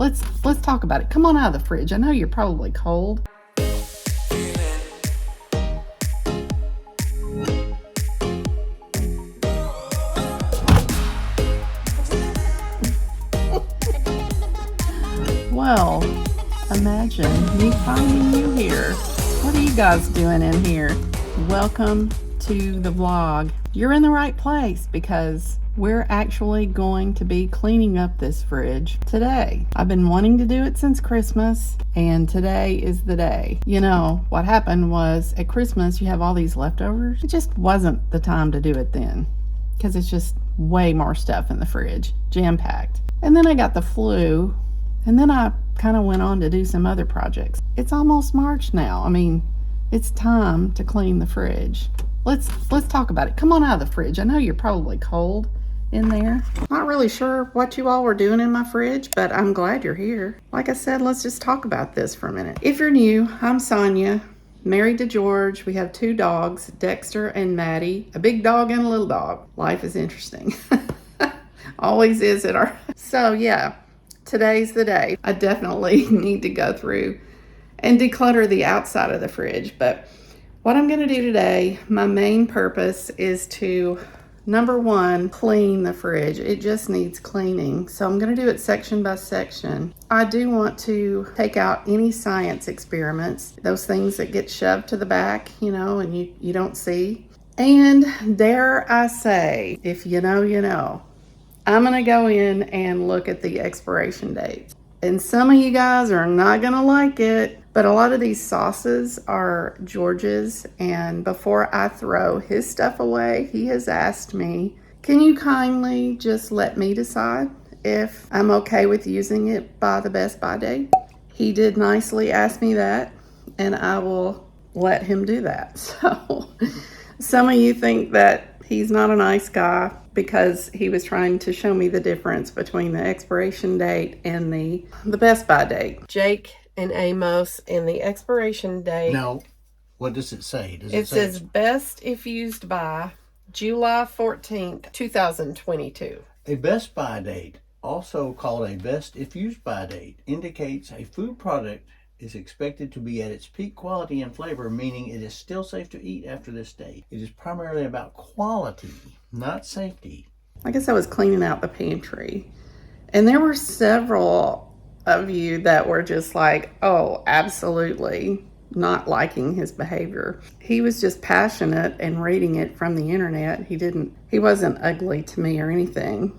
let's talk about it. Come on out of the fridge. I know you're probably cold. Well, imagine me finding you here. What are you guys doing in here? Welcome to the vlog. You're in the right place because we're actually going to be cleaning up this fridge today. I've been wanting to do it since Christmas, and today is the day. You know, what happened was at Christmas you have all these leftovers. It just wasn't the time to do it then because it's just way more stuff in the fridge, jam-packed. And then I got the flu, and then I kind of went on to do some other projects. It's almost March now. I mean, it's time to clean the fridge. Let's talk about it. Come on out of the fridge. I know you're probably cold in there. Not really sure what you all were doing in my fridge, but I'm glad you're here. Like I said, let's just talk about this for a minute. If you're new, I'm Sonia, married to George. We have 2 dogs, Dexter and Maddie, a big dog and a little dog. Life is interesting. Always is at our... So yeah, today's the day. I definitely need to go through and declutter the outside of the fridge, but what I'm going to do today, my main purpose is to, number 1, clean the fridge. It just needs cleaning. So I'm going to do it section by section. I do want to take out any science experiments, those things that get shoved to the back, you know, and you don't see. And dare I say, if you know, you know, I'm going to go in and look at the expiration dates. And some of you guys are not going to like it. But a lot of these sauces are George's, and before I throw his stuff away, he has asked me, can you kindly just let me decide if I'm okay with using it by the best by date? He did nicely ask me that, and I will let him do that. So some of you think that he's not a nice guy because he was trying to show me the difference between the expiration date and the best by date. Jake and Amos, and the expiration date. No. What does it say? It says best if used by July 14th, 2022. A best by date, also called a best if used by date, indicates a food product is expected to be at its peak quality and flavor, meaning it is still safe to eat after this date. It is primarily about quality, not safety. I guess I was cleaning out the pantry, and there were several of you that were just like, oh, absolutely not liking his behavior. He was just passionate and reading it from the internet. He wasn't ugly to me or anything.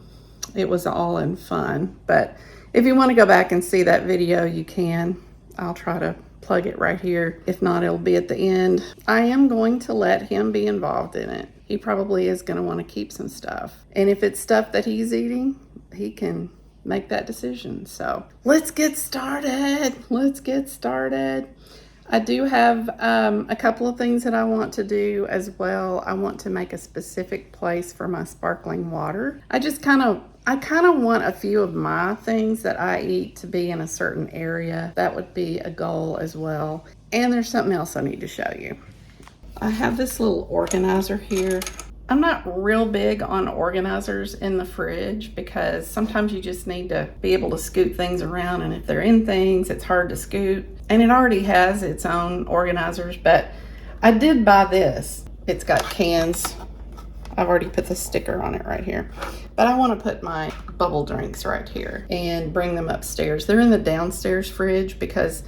It was all in fun. But if you want to go back and see that video, you can. I'll try to plug it right here. If not, it'll be at the end. I am going to let him be involved in it. He probably is going to want to keep some stuff. And if it's stuff that he's eating, he can make that decision. So let's get started. I do have a couple of things that I want to do as well. I want to make a specific place for my sparkling water. I kind of want a few of my things that I eat to be in a certain area. That would be a goal as well. And there's something else I need to show you. I have this little organizer here. I'm not real big on organizers in the fridge because sometimes you just need to be able to scoot things around, and if they're in things, it's hard to scoot. And it already has its own organizers, but I did buy this. It's got cans. I've already put the sticker on it right here. But I want to put my bubble drinks right here and bring them upstairs. They're in the downstairs fridge because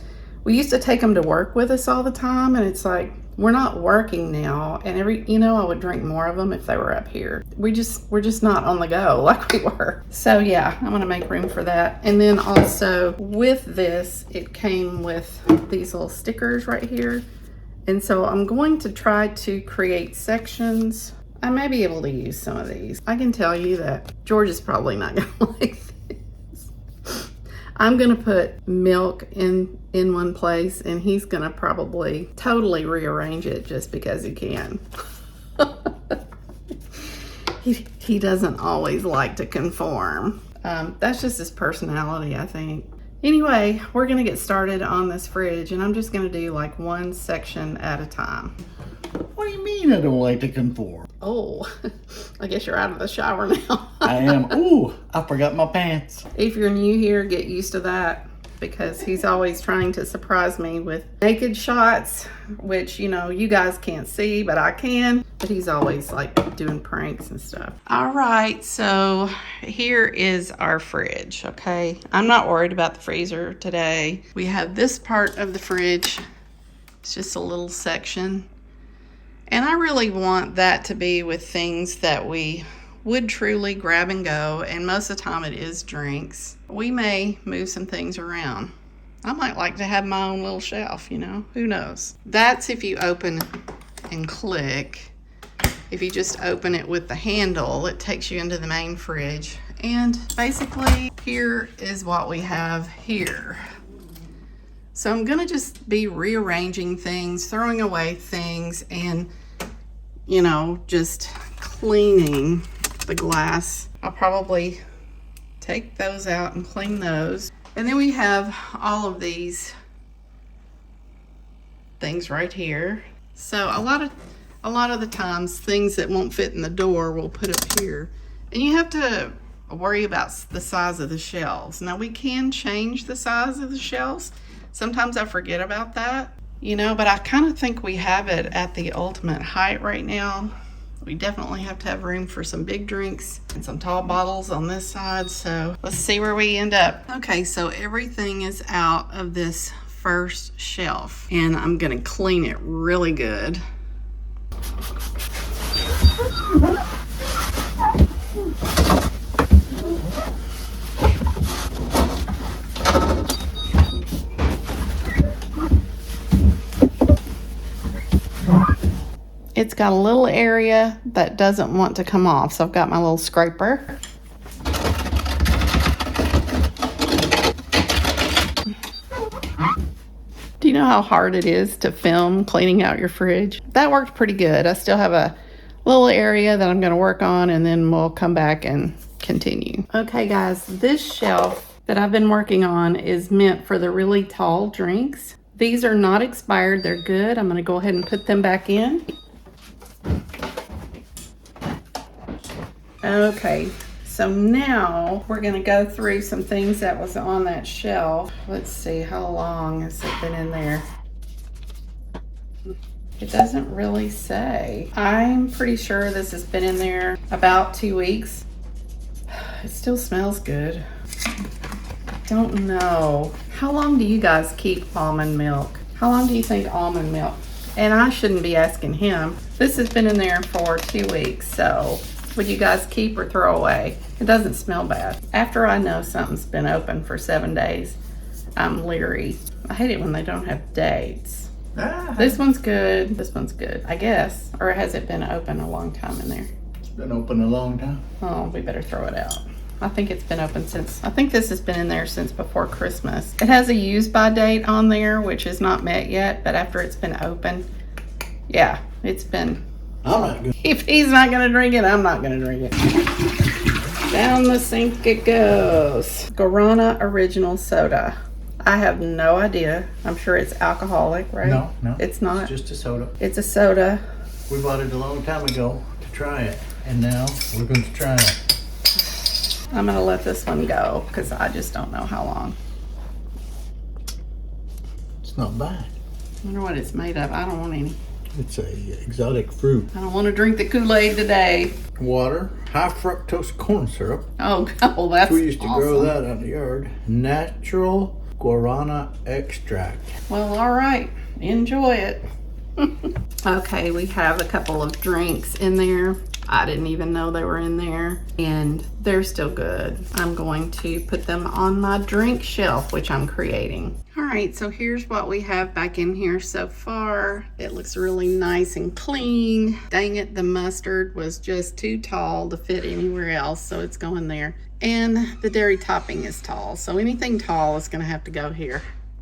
we used to take them to work with us all the time, and it's like, we're not working now, and I would drink more of them if they were up here. We're just not on the go like we were. So yeah, I'm gonna make room for that. And then also with this, it came with these little stickers right here. And so I'm going to try to create sections. I may be able to use some of these. I can tell you that George is probably not gonna like this. I'm gonna put milk in one place, and he's gonna probably totally rearrange it just because he can. He doesn't always like to conform. That's just his personality, I think. Anyway, we're gonna get started on this fridge, and I'm just gonna do like one section at a time. What do you mean I don't like to conform? Oh, I guess you're out of the shower now. I am. Ooh, I forgot my pants. If you're new here, get used to that, because he's always trying to surprise me with naked shots, which, you know, you guys can't see, but I can. But he's always like doing pranks and stuff. All right, so here is our fridge, okay? I'm not worried about the freezer today. We have this part of the fridge. It's just a little section. And I really want that to be with things that we would truly grab and go, and most of the time it is drinks. We may move some things around. I might like to have my own little shelf, you know, who knows? That's if you open and click. If you just open it with the handle, it takes you into the main fridge. And basically, here is what we have here. So I'm gonna just be rearranging things, throwing away things, and, you know, just cleaning the glass. I'll probably take those out and clean those. And then we have all of these things right here. So a lot of the times, things that won't fit in the door we'll put up here. And you have to worry about the size of the shelves. Now, we can change the size of the shelves. Sometimes I forget about that, you know, but I kind of think we have it at the ultimate height right now. We definitely have to have room for some big drinks and some tall bottles on this side. So let's see where we end up. Okay, so everything is out of this first shelf, and I'm gonna clean it really good. It's got a little area that doesn't want to come off, so I've got my little scraper. Do you know how hard it is to film cleaning out your fridge? That worked pretty good. I still have a little area that I'm going to work on, and then we'll come back and continue. Okay, guys, this shelf that I've been working on is meant for the really tall drinks. These are not expired. They're good. I'm going to go ahead and put them back in. Okay, so now we're gonna go through some things that was on that shelf. Let's see, how long has it been in there? It doesn't really say. I'm pretty sure this has been in there about 2 weeks. It still smells good. Don't know. How long do you guys keep almond milk? How long do you think almond milk? And I shouldn't be asking him. This has been in there for 2 weeks, so would you guys keep or throw away? It doesn't smell bad. After I know something's been open for 7 days, I'm leery. I hate it when they don't have dates. This one's good. This one's good, I guess. Or has it been open a long time in there? It's been open a long time. Oh, we better throw it out. I think it's been open since, I think this has been in there since before Christmas. It has a use by date on there, which is not met yet, but after it's been open, yeah, it's been. I'm not good. If he's not gonna drink it, I'm not gonna drink it. Down the sink it goes. Guarana Original Soda. I have no idea. I'm sure it's alcoholic, right? No, It's not. It's just a soda. It's a soda. We bought it a long time ago to try it, and now we're going to try it. I'm gonna let this one go because I just don't know how long. It's not bad. I wonder what it's made of. I don't want any. It's a exotic fruit. I don't want to drink the Kool-Aid today. Water, high fructose corn syrup. Oh, that's We used to grow awesome. that out in the yard. Natural guarana extract. Well, all right. Enjoy it. Okay, we have a couple of drinks in there. I didn't even know they were in there, and they're still good. I'm going to put them on my drink shelf, which I'm creating. All right, so here's what we have back in here so far. It looks really nice and clean. Dang it, the mustard was just too tall to fit anywhere else, so it's going there. And the dairy topping is tall, so anything tall is gonna have to go here.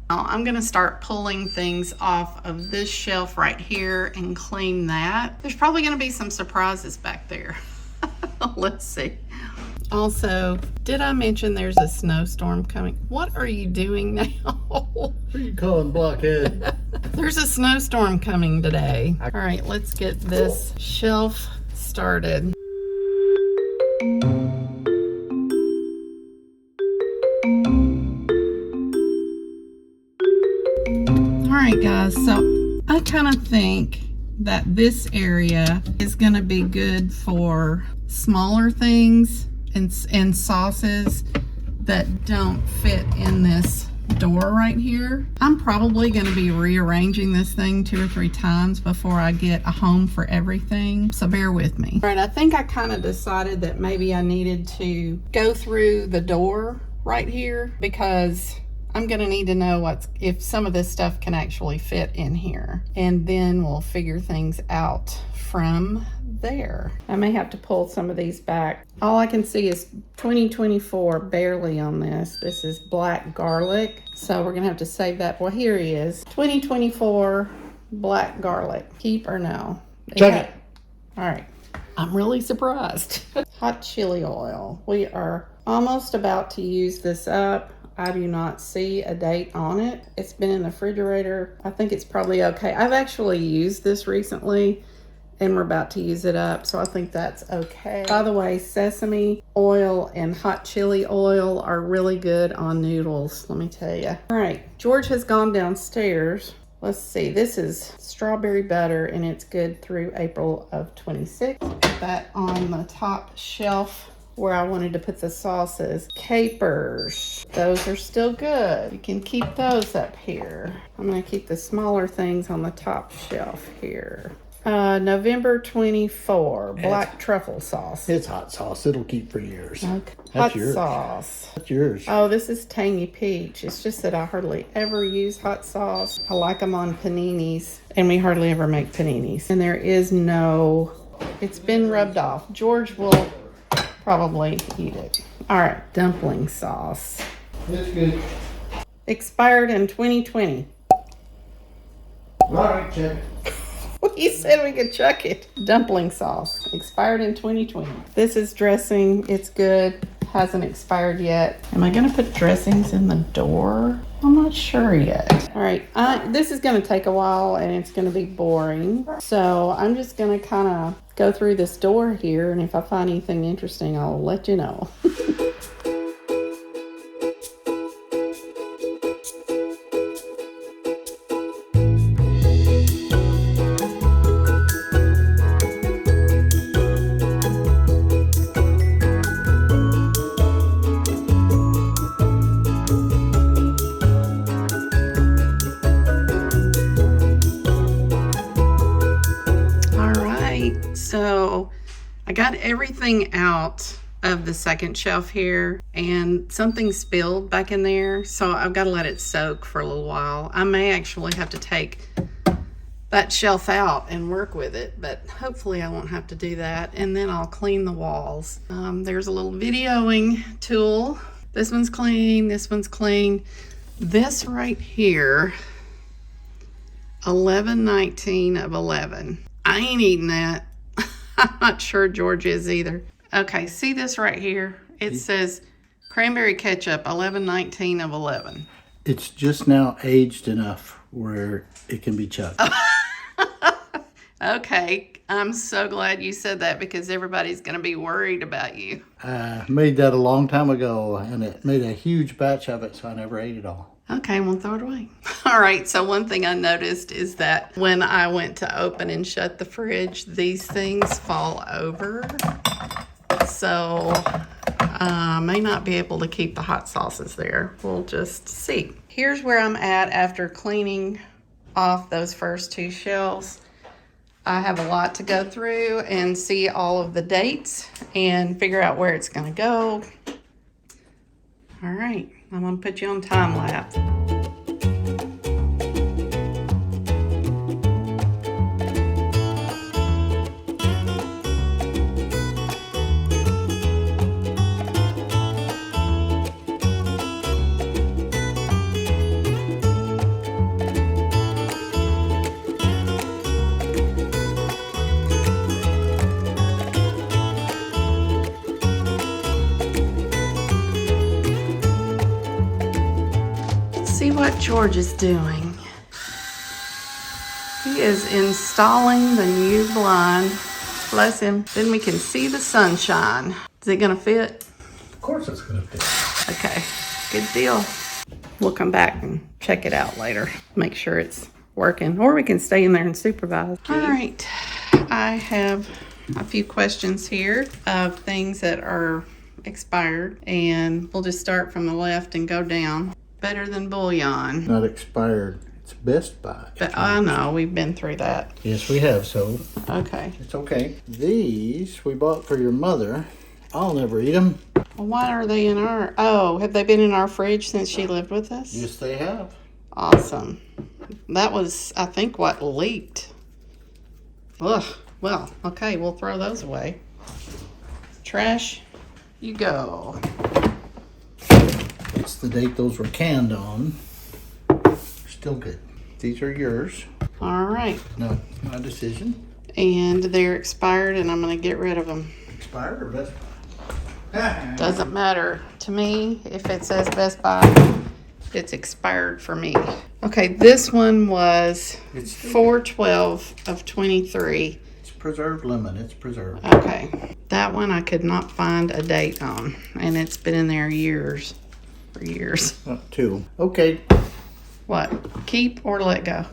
Now I'm gonna start pulling things off of this shelf right here and clean that. There's probably gonna be some surprises back there. Let's see. Also, did I mention there's a snowstorm coming? What are you doing now? What are you calling blockhead? There's a snowstorm coming today. All right, let's get this shelf started. All right, guys, so I kind of think that this area is going to be good for smaller things and sauces that don't fit in this door right here. I'm probably going to be rearranging this thing 2 or 3 times before I get a home for everything, so bear with me. All right, I think I kind of decided that maybe I needed to go through the door right here because I'm gonna need to know if some of this stuff can actually fit in here, and then we'll figure things out from there. I may have to pull some of these back. All I can see is 2024 barely on this. This is black garlic, so we're gonna have to save that. Well, here he is, 2024 black garlic. Keep or no? Check it. All right, I'm really surprised. Hot chili oil. We are almost about to use this up. I do not see a date on it. It's been in the refrigerator. I think it's probably okay. I've actually used this recently and we're about to use it up, so I think that's okay. By the way, sesame oil and hot chili oil are really good on noodles, let me tell you. All right, George has gone downstairs. Let's see, this is strawberry butter and it's good through April of 26. Put that on the top shelf where I wanted to put the sauces. Capers, those are still good. You can keep those up here. I'm gonna keep the smaller things on the top shelf here. November 24, black truffle sauce. It's hot sauce. It'll keep for years. Okay. That's Hot yours. sauce. That's yours. Oh, this is tangy peach. It's just that I hardly ever use hot sauce. I like them on paninis, and we hardly ever make paninis. And there is no, it's been rubbed off. George will probably eat it. All right, dumpling sauce. It's good. Expired in 2020. All right, check it. He said we could chuck it. Dumpling sauce. Expired in 2020. This is dressing. It's good. Hasn't expired yet. Am I going to put dressings in the door? I'm not sure yet. All right. This is going to take a while and it's going to be boring. So I'm just going to kind of go through this door here. And if I find anything interesting, I'll let you know. So I got everything out of the second shelf here and something spilled back in there. So I've got to let it soak for a little while. I may actually have to take that shelf out and work with it, but hopefully I won't have to do that. And then I'll clean the walls. There's a little videoing tool. This one's clean, this one's clean. This right here, 11/19 of 11. I ain't eating that. I'm not sure George is either. Okay, see this right here? It says cranberry ketchup, 11/19 of 11. It's just now aged enough where it can be chucked. Okay, I'm so glad you said that because everybody's going to be worried about you. I made that a long time ago and it made a huge batch of it, so I never ate it all. Okay, we'll throw it away. All right, so one thing I noticed is that when I went to open and shut the fridge, these things fall over. So I may not be able to keep the hot sauces there. We'll just see. Here's where I'm at after cleaning off those first 2 shelves. I have a lot to go through and see all of the dates and figure out where it's gonna go. All right, I'm gonna put you on time lapse. see what George is doing. He is installing the new blind. Bless him. Then we can see the sunshine. Is it gonna fit? Of course it's gonna fit. Okay, good deal. We'll come back and check it out later. Make sure it's working, or we can stay in there and supervise. All right, I have a few questions here of things that are expired, and we'll just start from the left and go down. Better than bouillon. Not expired. It's Best Buy. But I know, we've been through that. Yes, we have, so Okay. it's okay. These we bought for your mother. I'll never eat them. Well, why are they in our... Oh, have they been in our fridge since she lived with us? Yes, they have. Awesome. That was, I think, what leaked. Ugh. Well, okay, we'll throw those away. Trash, you go. It's the date those were canned on. Still good. These are yours. All right. No, my decision. And they're expired, and I'm going to get rid of them. Expired or Best Buy? Doesn't matter to me if it says Best Buy. It's expired for me. Okay, this one was It's 4/12 of 23. It's preserved lemon. It's preserved. Okay, that one I could not find a date on, and it's been in there years, for years. Two. Okay. What? Keep or let go?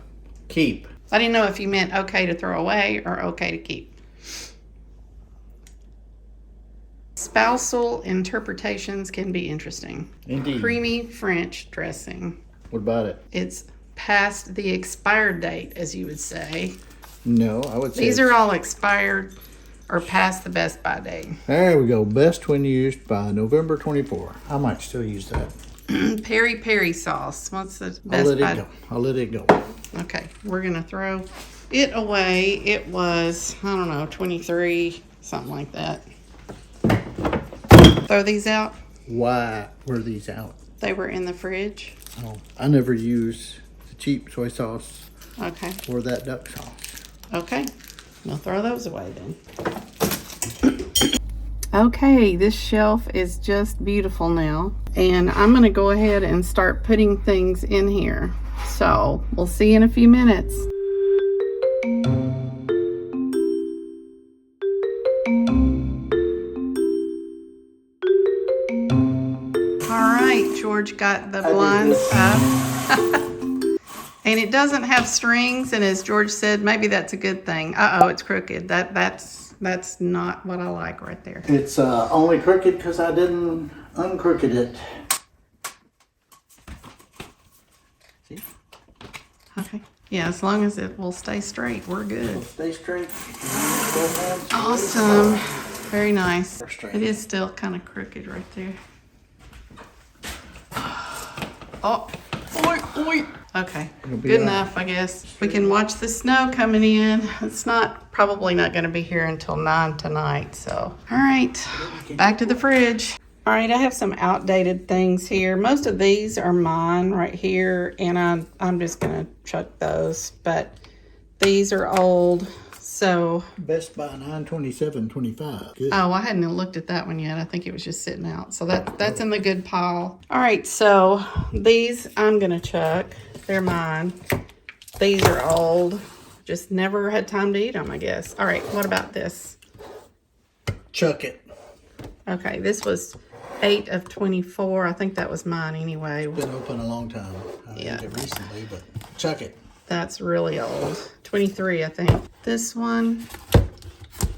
Keep. I didn't know if you meant okay to throw away or okay to keep. Spousal interpretations can be interesting. Indeed. Creamy French dressing. What about it? It's past the expired date, as you would say. No, I would say These are all expired or past the Best Buy date. There we go. Best when used by November 24. I might still use that. Peri peri sauce. What's the I'll Best let Buy? it go. I'll let it go. Okay, we're gonna throw it away. It was, I don't know, 23, something like that. Throw these out. Why were these out? They were in the fridge. Oh, I never use the cheap soy sauce Okay. or that duck sauce. Okay. We'll throw those away then. Okay, this shelf is just beautiful now. And I'm going to go ahead and start putting things in here. So we'll see you in a few minutes. All right, George got the blinds up. And it doesn't have strings, and as George said, maybe that's a good thing. Uh-oh, it's crooked. That's not what I like right there. It's only crooked because I didn't uncrooked it. See? Okay. Yeah, as long as it will stay straight, we're good. Stay straight. Awesome. Very nice. Straight. It is still kind of crooked right there. Oh, oi, oi. Okay, good enough, I guess. We can watch the snow coming in. It's probably not going to be here until 9 tonight. So, all right, back to the fridge. All right, I have some outdated things here. Most of these are mine right here, and I'm just going to chuck those. But these are old, so. Best Buy 9/27/25. Good. Oh, I hadn't looked at that one yet. I think it was just sitting out. So that's in the good pile. All right, so these I'm going to chuck. They're mine. These are old. Just never had time to eat them, I guess. All right, what about this? Chuck it. Okay, this was 8 of 24. I think that was mine anyway. Been open a long time. I Yeah. ate it recently, but chuck it. That's really old. 23, I think. This one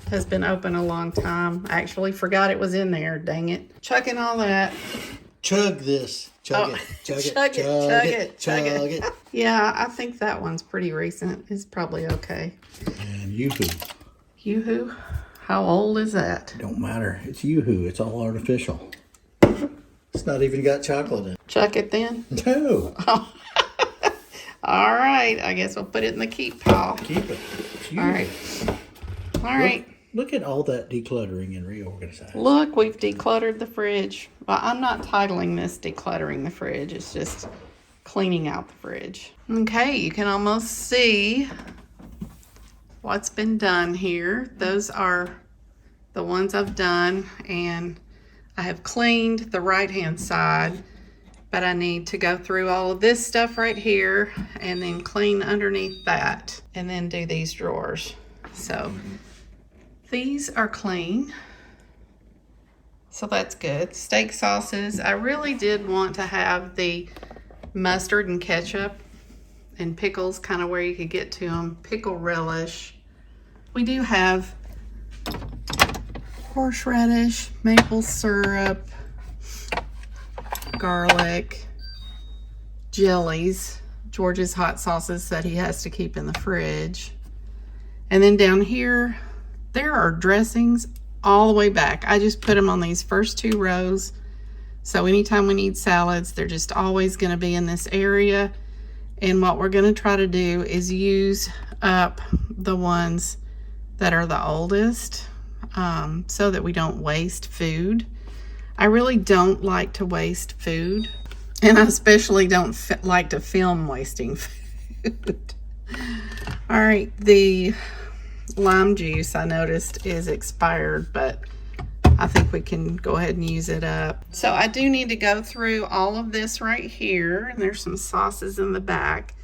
has been open a long time. I actually forgot it was in there. Dang it. Chucking all that. Chug this. Chug Oh, it. Chug it. chug it, chug it, chug it. it. Yeah, I think that one's pretty recent. It's probably okay. And Yoo-hoo. Yoo-hoo? How old is that? Don't matter. It's Yoo-hoo. It's all artificial. It's not even got chocolate in it. Chuck it then? No. All right, I guess we'll put it in the keep pile. Keep it. It's All right. All right. Look at all that decluttering and reorganizing. Look, we've decluttered the fridge. Well, I'm not titling this decluttering the fridge. It's just cleaning out the fridge. Okay, you can almost see what's been done here. Those are the ones I've done, and I have cleaned the right-hand side, But I need to go through all of this stuff right here and then clean underneath that and then do these drawers. So these are clean. So that's good. Steak sauces. I really did want to have the mustard and ketchup and pickles kind of where you could get to them. Pickle relish. We do have horseradish, maple syrup, garlic, jellies, George's hot sauces that he has to keep in the fridge. And then down here, there are dressings all the way back. I just put them on these first 2 rows. So anytime we need salads, they're just always going to be in this area. And what we're going to try to do is use up the ones that are the oldest so that we don't waste food. I really don't like to waste food, and I especially don't like to film wasting food. All right, the lime juice I noticed is expired, but I think we can go ahead and use it up. So I do need to go through all of this right here, and there's some sauces in the back.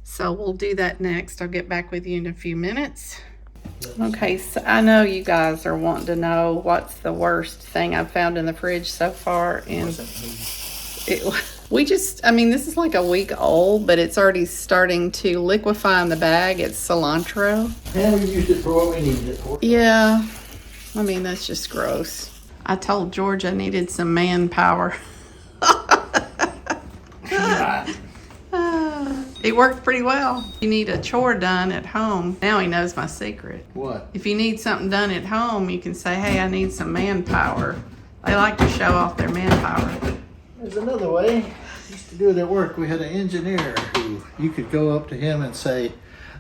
So we'll do that next. I'll get back with you in a few minutes. Okay, so I know you guys are wanting to know what's the worst thing I've found in the fridge so far. And this is like a week old, but it's already starting to liquefy in the bag. It's cilantro. And we used it for what we needed it for. Yeah, I mean, that's just gross. I told George I needed some manpower. Right. It worked pretty well. You need a chore done at home. Now he knows my secret. What? If you need something done at home, you can say, hey, I need some manpower. They like to show off their manpower. There's another way. I used to do it at work. We had an engineer who you could go up to him and say,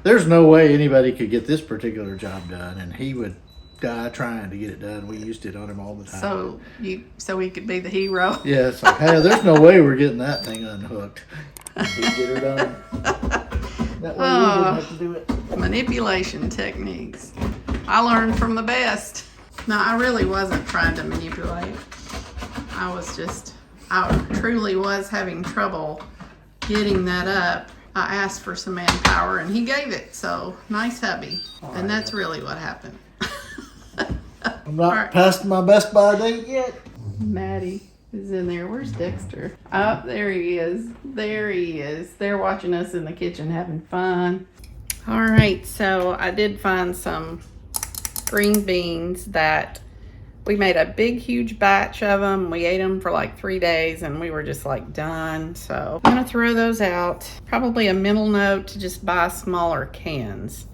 there's no way anybody could get this particular job done, and he would die trying to get it done. We used it on him all the time. So he could be the hero. Yeah, it's like, hey, there's no way we're getting that thing unhooked. He'd get her done. That way we didn't have to do it. Manipulation techniques. I learned from the best. No, I really wasn't trying to manipulate. I truly was having trouble getting that up. I asked for some manpower and he gave it. So nice hubby. And that's really what happened. I'm not past my best by date yet. Maddie is in there. Where's Dexter? Oh, there he is. There he is. They're watching us in the kitchen having fun. All right, so I did find some green beans that we made a big, huge batch of them. We ate them for like 3 days and we were just like done. So I'm gonna throw those out. Probably a mental note to just buy smaller cans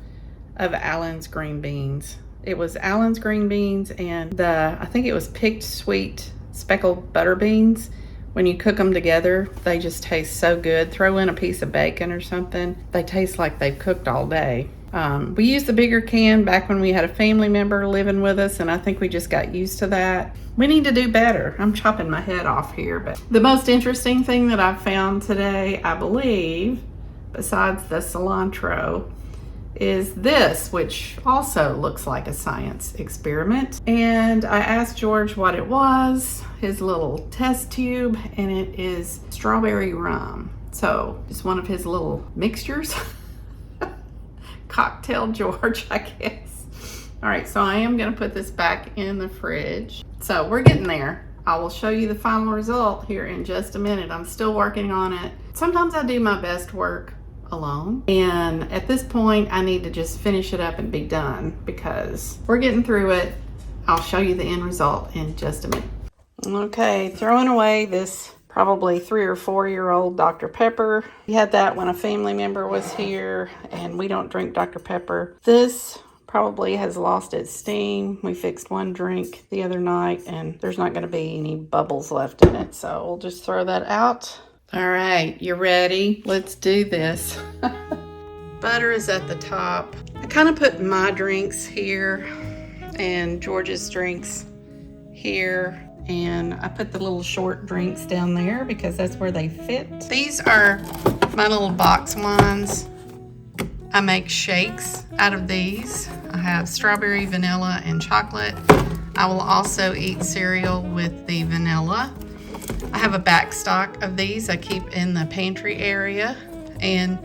of Allen's green beans. It was Allen's green beans and I think it was picked sweet speckled butter beans. When you cook them together, they just taste so good. Throw in a piece of bacon or something. They taste like they've cooked all day. We used the bigger can back when we had a family member living with us, and I think we just got used to that. We need to do better. I'm chopping my head off here, but the most interesting thing that I found today, I believe, besides the cilantro, is this, which also looks like a science experiment. And I asked George what it was, his little test tube, and it is strawberry rum. So it's one of his little mixtures. Cocktail George, I guess. All right, so I am gonna put this back in the fridge. So we're getting there. I will show you the final result here in just a minute. I'm still working on it. Sometimes I do my best work alone, and at this point I need to just finish it up and be done because we're getting through it. I'll show you the end result in just a minute. Okay, throwing away this probably 3 or 4 year old Dr. Pepper. We had that when a family member was here, and we don't drink Dr. Pepper. This probably has lost its steam. We fixed one drink the other night and there's not going to be any bubbles left in it, so we'll just throw that out. All right, you ready? Let's do this. Butter is at the top. I kind of put my drinks here and George's drinks here, and I put the little short drinks down there because that's where they fit. These are my little box wines. I make shakes out of these. I have strawberry, vanilla, and chocolate. I will also eat cereal with the vanilla. I have a back stock of these I keep in the pantry area, and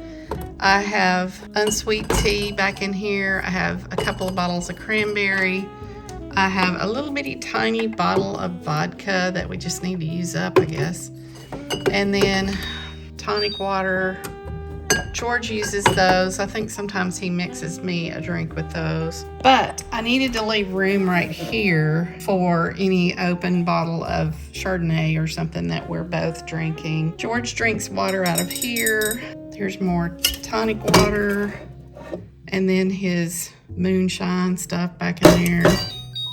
I have unsweet tea back in here. I have a couple of bottles of cranberry. I have a little bitty tiny bottle of vodka that we just need to use up, I guess. And then tonic water. George uses those. I think sometimes he mixes me a drink with those. But I needed to leave room right here for any open bottle of Chardonnay or something that we're both drinking. George drinks water out of here. Here's more tonic water. And then his moonshine stuff back in there.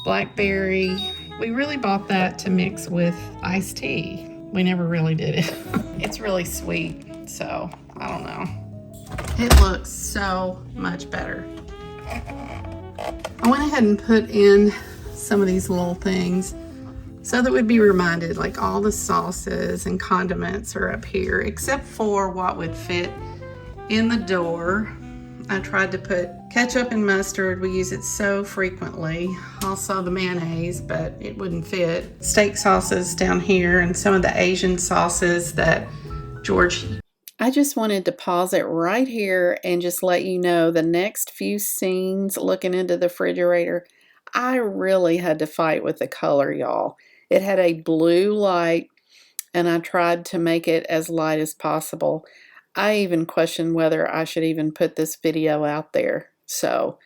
Blackberry. We really bought that to mix with iced tea. We never really did it. It's really sweet, so I don't know. It looks so much better. I went ahead and put in some of these little things so that we'd be reminded, like all the sauces and condiments are up here, except for what would fit in the door. I tried to put ketchup and mustard. We use it so frequently. Also the mayonnaise, but it wouldn't fit. Steak sauces down here and some of the Asian sauces that George. I just wanted to pause it right here and just let you know the next few scenes looking into the refrigerator, I really had to fight with the color, y'all. It had a blue light and I tried to make it as light as possible. I even questioned whether I should even put this video out there. So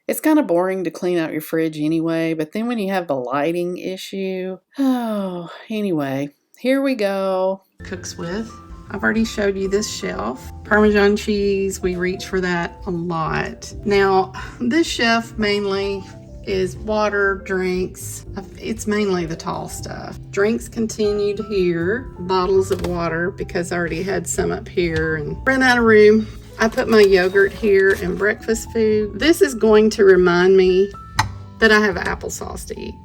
it's kind of boring to clean out your fridge anyway, but then when you have the lighting issue, anyway, here we go. Cooks with. I've already showed you this shelf. Parmesan cheese, we reach for that a lot. Now, this shelf mainly is water, drinks. It's mainly the tall stuff. Drinks continued here, bottles of water because I already had some up here and ran out of room. I put my yogurt here and breakfast food. This is going to remind me that I have applesauce to eat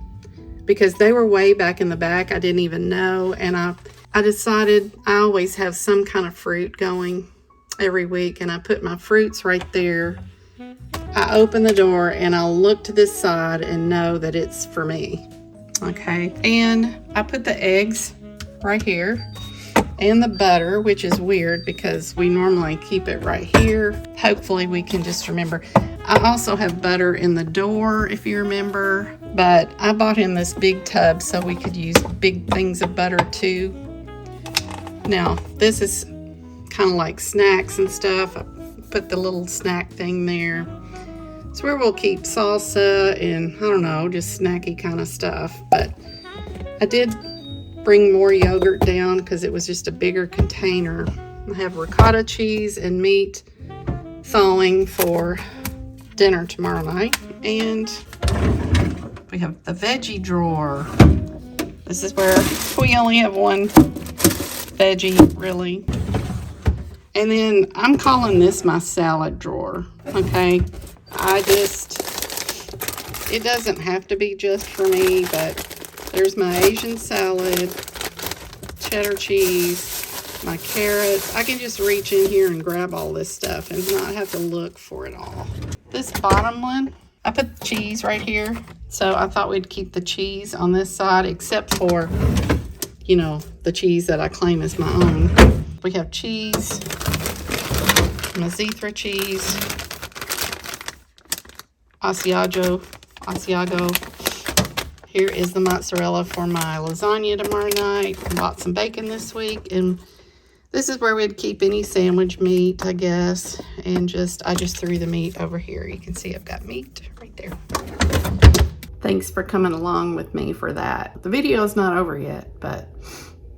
because they were way back in the back. I didn't even know, and I decided I always have some kind of fruit going every week, and I put my fruits right there. I open the door and I'll look to this side and know that it's for me. Okay, and I put the eggs right here and the butter, which is weird because we normally keep it right here. Hopefully we can just remember. I also have butter in the door, if you remember, but I bought him this big tub so we could use big things of butter too. Now, this is kind of like snacks and stuff. I put the little snack thing there. It's where we'll keep salsa and, I don't know, just snacky kind of stuff. But I did bring more yogurt down because it was just a bigger container. I have ricotta cheese and meat thawing for dinner tomorrow night. And we have the veggie drawer. This is where we only have one veggie, really. And then I'm calling this my salad drawer, okay? It doesn't have to be just for me, but there's my Asian salad, cheddar cheese, my carrots. I can just reach in here and grab all this stuff and not have to look for it all. This bottom one, I put the cheese right here. So I thought we'd keep the cheese on this side, except for, you know, the cheese that I claim is my own. We have cheese, Mazithra cheese, Asiago. Here is the mozzarella for my lasagna tomorrow night. I bought some bacon this week, and this is where we'd keep any sandwich meat, I guess. And I just threw the meat over here. You can see I've got meat right there. Thanks for coming along with me for that. The video is not over yet, but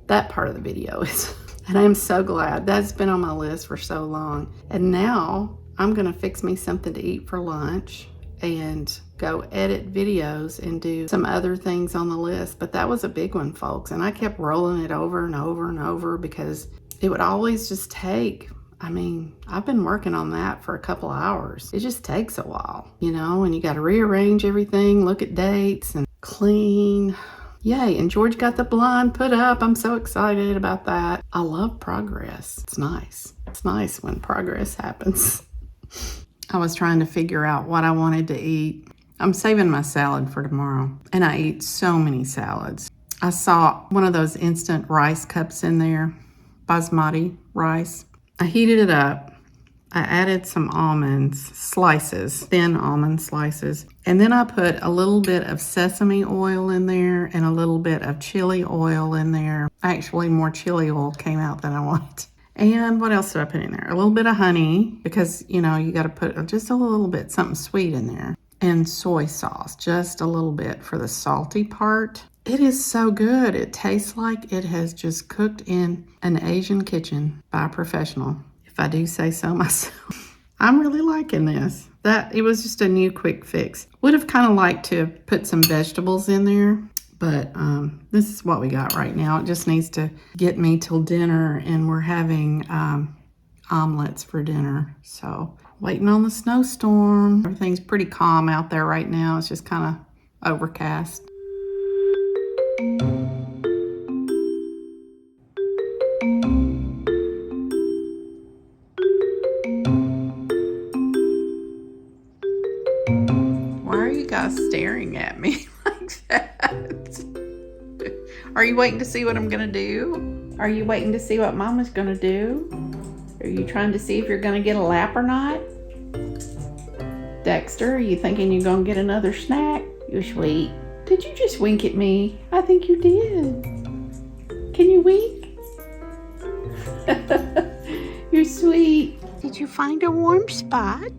that part of the video is. And I'm so glad. That's been on my list for so long. And now I'm gonna fix me something to eat for lunch and go edit videos and do some other things on the list. But that was a big one, folks. And I kept rolling it over and over and over because it would always just take, I've been working on that for a couple hours. It just takes a while, you know, and you got to rearrange everything, look at dates and clean. Yay, and George got the blind put up. I'm so excited about that. I love progress. It's nice. It's nice when progress happens. I was trying to figure out what I wanted to eat. I'm saving my salad for tomorrow, and I eat so many salads. I saw one of those instant rice cups in there, basmati rice. I heated it up. I added some almonds, slices, thin almond slices, and then I put a little bit of sesame oil in there and a little bit of chili oil in there. Actually, more chili oil came out than I wanted. And what else did I put in there? A little bit of honey, because, you know, you got to put just a little bit, something sweet in there. And soy sauce, just a little bit for the salty part. It is so good. It tastes like it has just cooked in an Asian kitchen by a professional, if I do say so myself. I'm really liking this. It was just a new quick fix. Would have kind of liked to put some vegetables in there, but this is what we got right now. It just needs to get me till dinner, and we're having omelets for dinner. So waiting on the snowstorm. Everything's pretty calm out there right now. It's just kind of overcast. Why are you guys staring at me like that? Are you waiting to see what I'm gonna do? Are you waiting to see what Mama's gonna do? Are you trying to see if you're gonna get a lap or not? Dexter, are you thinking you're gonna get another snack? You're sweet. Did you just wink at me? I think you did. Can you wink? You're sweet. Did you find a warm spot?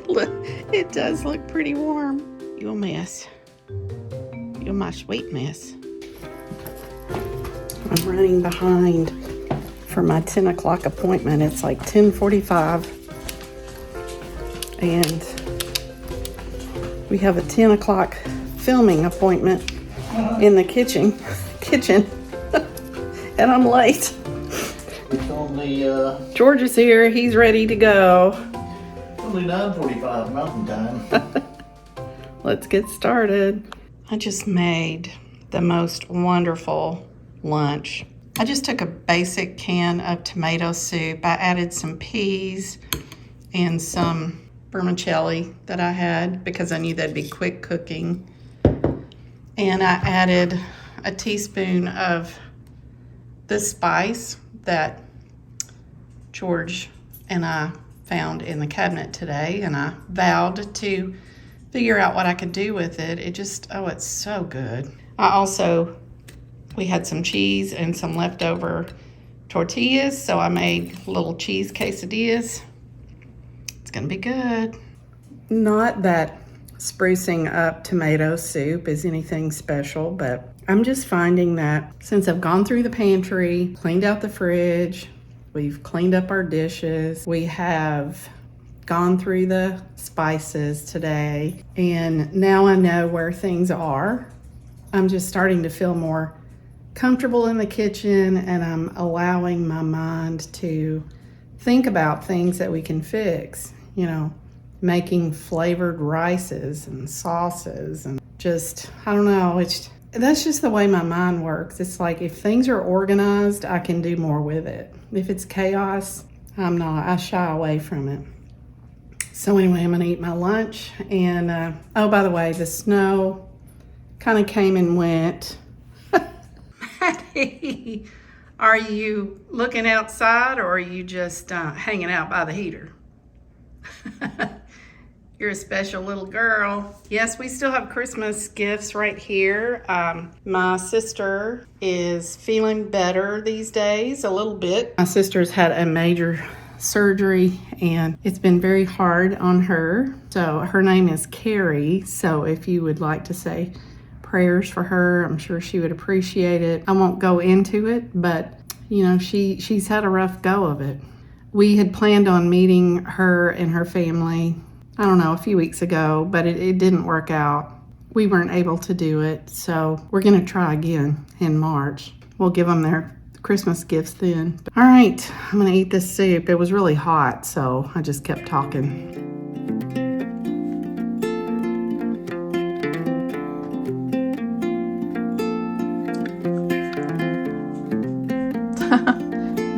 Look, it does look pretty warm. You'll miss. You're my sweet miss. I'm running behind for my 10 o'clock appointment. It's like 10:45. And we have a 10 o'clock filming appointment in the kitchen. And I'm late. It's only George is here. He's ready to go. only 9:45 Mountain Time. Let's get started. I just made the most wonderful lunch. I just took a basic can of tomato soup. I added some peas and some vermicelli that I had because I knew that'd be quick cooking. And I added a teaspoon of the spice that George and I found in the cabinet today, and I vowed to figure out what I could do with it. It's so good. We had some cheese and some leftover tortillas, so I made little cheese quesadillas. It's gonna be good. Not that sprucing up tomato soup is anything special, but I'm just finding that since I've gone through the pantry, cleaned out the fridge, we've cleaned up our dishes, we have gone through the spices today, and now I know where things are. I'm just starting to feel more comfortable in the kitchen, and I'm allowing my mind to think about things that we can fix, you know, making flavored rices and sauces, and just, I don't know, that's just the way my mind works. It's like if things are organized, I can do more with it. If it's chaos, I shy away from it. So anyway, I'm gonna eat my lunch, and oh, by the way, the snow kind of came and went. Maddie, are you looking outside, or are you just hanging out by the heater? You're a special little girl. Yes, we still have Christmas gifts right here. My sister is feeling better these days, a little bit. My sister's had a major surgery, and it's been very hard on her. So her name is Carrie. So if you would like to say prayers for her, I'm sure she would appreciate it. I won't go into it, but you know, she's had a rough go of it. We had planned on meeting her and her family, I don't know, a few weeks ago, but it didn't work out. We weren't able to do it, so we're gonna try again in March. We'll give them their Christmas gifts then. All right, I'm gonna eat this soup. It was really hot, so I just kept talking.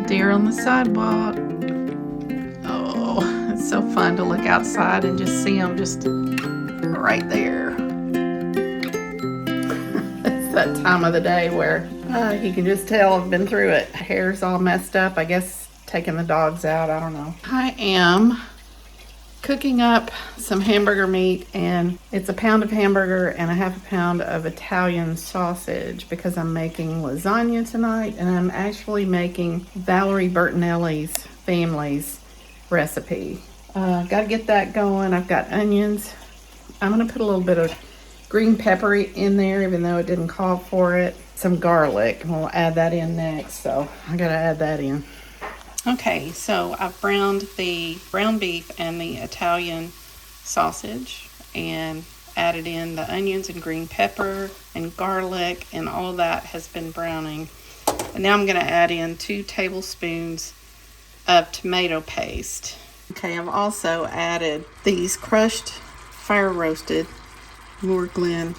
Deer on the sidewalk. Oh, it's so fun to look outside and just see them just right there. that time of the day where you can just tell I've been through it. Hair's all messed up. I guess taking the dogs out. I don't know. I am cooking up some hamburger meat, and it's a pound of hamburger and a half a pound of Italian sausage because I'm making lasagna tonight, and I'm actually making Valerie Bertinelli's family's recipe. Got to get that going. I've got onions. I'm going to put a little bit of green pepper in there, even though it didn't call for it. Some garlic, and we'll add that in next, so I got to add that in. Okay, so I've browned the ground beef and the Italian sausage and added in the onions and green pepper and garlic, and all that has been browning. And now I'm going to add in 2 tablespoons of tomato paste. Okay, I've also added these crushed, fire roasted Lord Glen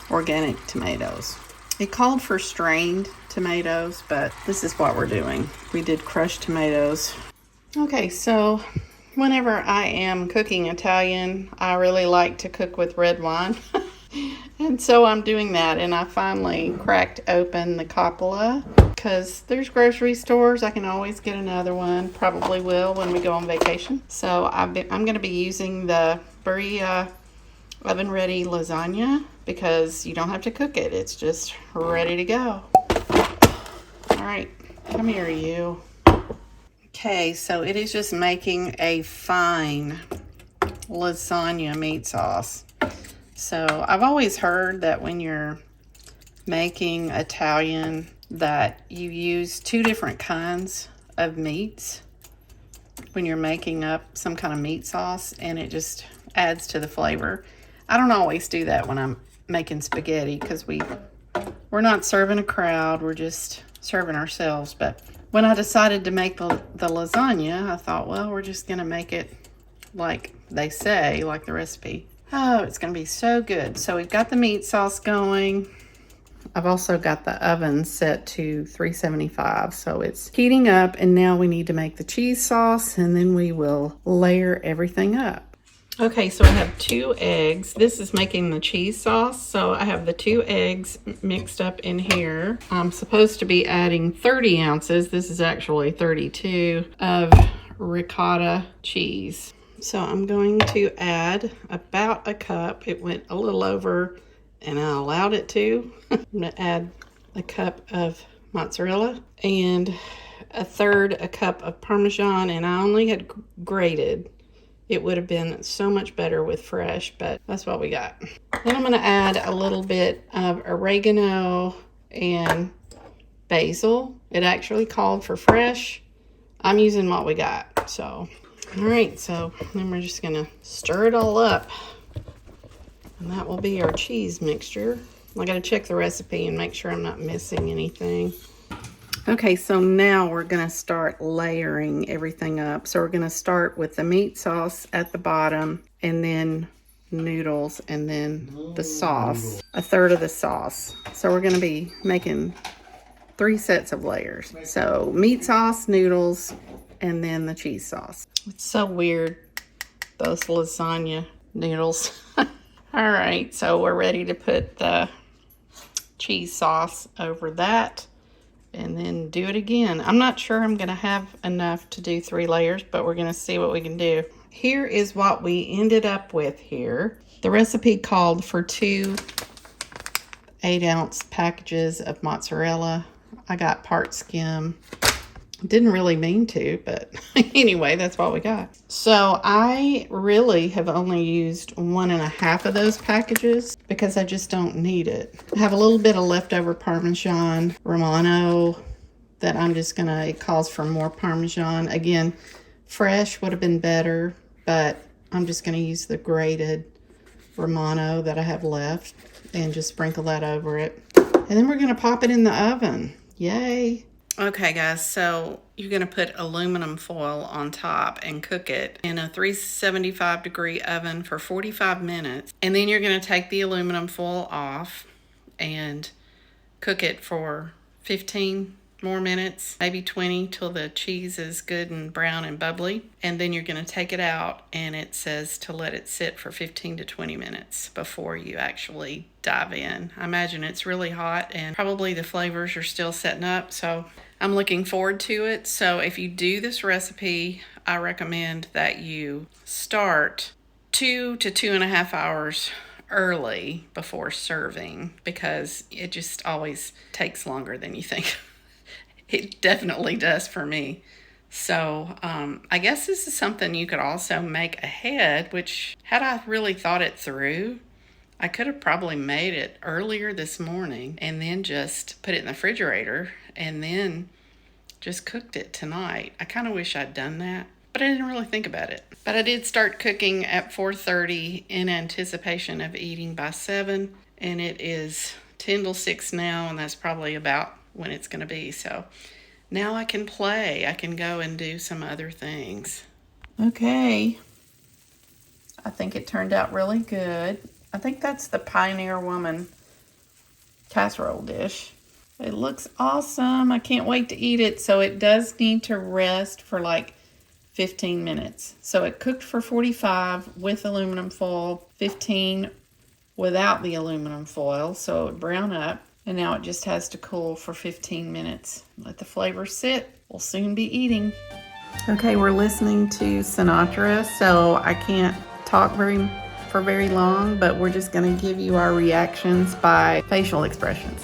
organic tomatoes. It called for strained tomatoes, but this is what we're doing. We did crushed tomatoes. Okay, so whenever I am cooking Italian, I really like to cook with red wine. And so I'm doing that, and I finally cracked open the Coppola because there's grocery stores. I can always get another one. Probably will when we go on vacation. So I'm going to be using the Berea oven ready lasagna because you don't have to cook it. It's just ready to go. All right, come here, you. Okay, so it is just making a fine lasagna meat sauce. So I've always heard that when you're making Italian that you use 2 different kinds of meats when you're making up some kind of meat sauce, and it just adds to the flavor. I don't always do that when I'm making spaghetti because we're not serving a crowd, we're just serving ourselves. But when I decided to make the lasagna, I thought, well, we're just gonna make it like they say, like the recipe. Oh, it's gonna be so good. So we've got the meat sauce going. I've also got the oven set to 375, so it's heating up, and now we need to make the cheese sauce, and then we will layer everything up. Okay, so I have 2 eggs. This is making the cheese sauce, so I have the 2 eggs mixed up in here. I'm supposed to be adding 30 ounces. This is actually 32 of ricotta cheese. So I'm going to add about a cup. It went a little over, and I allowed it to. I'm going to add a cup of mozzarella and a cup of Parmesan, and I only had grated. It would have been so much better with fresh, but that's what we got. Then I'm going to add a little bit of oregano and basil. It actually called for fresh. I'm using what we got, so. All right, so then we're just gonna stir it all up, and that will be our cheese mixture. I gotta check the recipe and make sure I'm not missing anything. Okay, so now we're gonna start layering everything up. So we're gonna start with the meat sauce at the bottom, and then noodles, and then the sauce, a third of the sauce. So we're gonna be making 3 sets of layers. So meat sauce, noodles, and then the cheese sauce. It's so weird, those lasagna noodles. All right, so we're ready to put the cheese sauce over that and then do it again. I'm not sure I'm gonna have enough to do 3 layers, but we're gonna see what we can do. Here is what we ended up with here. The recipe called for 2 8-ounce packages of mozzarella. I got part skim. Didn't really mean to, but anyway, that's what we got. So I really have only used 1.5 of those packages because I just don't need it. I have a little bit of leftover Parmesan Romano that I'm just gonna, it calls for more Parmesan. Again, fresh would have been better, but I'm just gonna use the grated Romano that I have left and just sprinkle that over it. And then we're gonna pop it in the oven. Yay. Okay guys, so you're gonna put aluminum foil on top and cook it in a 375 degree oven for 45 minutes. And then you're gonna take the aluminum foil off and cook it for 15 more minutes, maybe 20, till the cheese is good and brown and bubbly. And then you're going to take it out, and it says to let it sit for 15 to 20 minutes before you actually dive in. I imagine it's really hot and probably the flavors are still setting up, so I'm looking forward to it. So if you do this recipe, I recommend that you start 2 to 2.5 hours early before serving, because it just always takes longer than you think. It definitely does for me. So I guess this is something you could also make ahead, which, had I really thought it through, I could have probably made it earlier this morning and then just put it in the refrigerator and then just cooked it tonight. I kind of wish I'd done that, but I didn't really think about it. But I did start cooking at 4:30 in anticipation of eating by 7, and it is 10 till 6 now, and that's probably about when it's going to be. So now I can play. I can go and do some other things. Okay. I think it turned out really good. I think that's the Pioneer Woman casserole dish. It looks awesome. I can't wait to eat it. So it does need to rest for like 15 minutes. So it cooked for 45 with aluminum foil, 15 without the aluminum foil, so it would brown up. And now it just has to cool for 15 minutes. Let the flavor sit. We'll soon be eating. Okay, we're listening to Sinatra, so I can't talk for very long, but we're just going to give you our reactions by facial expressions.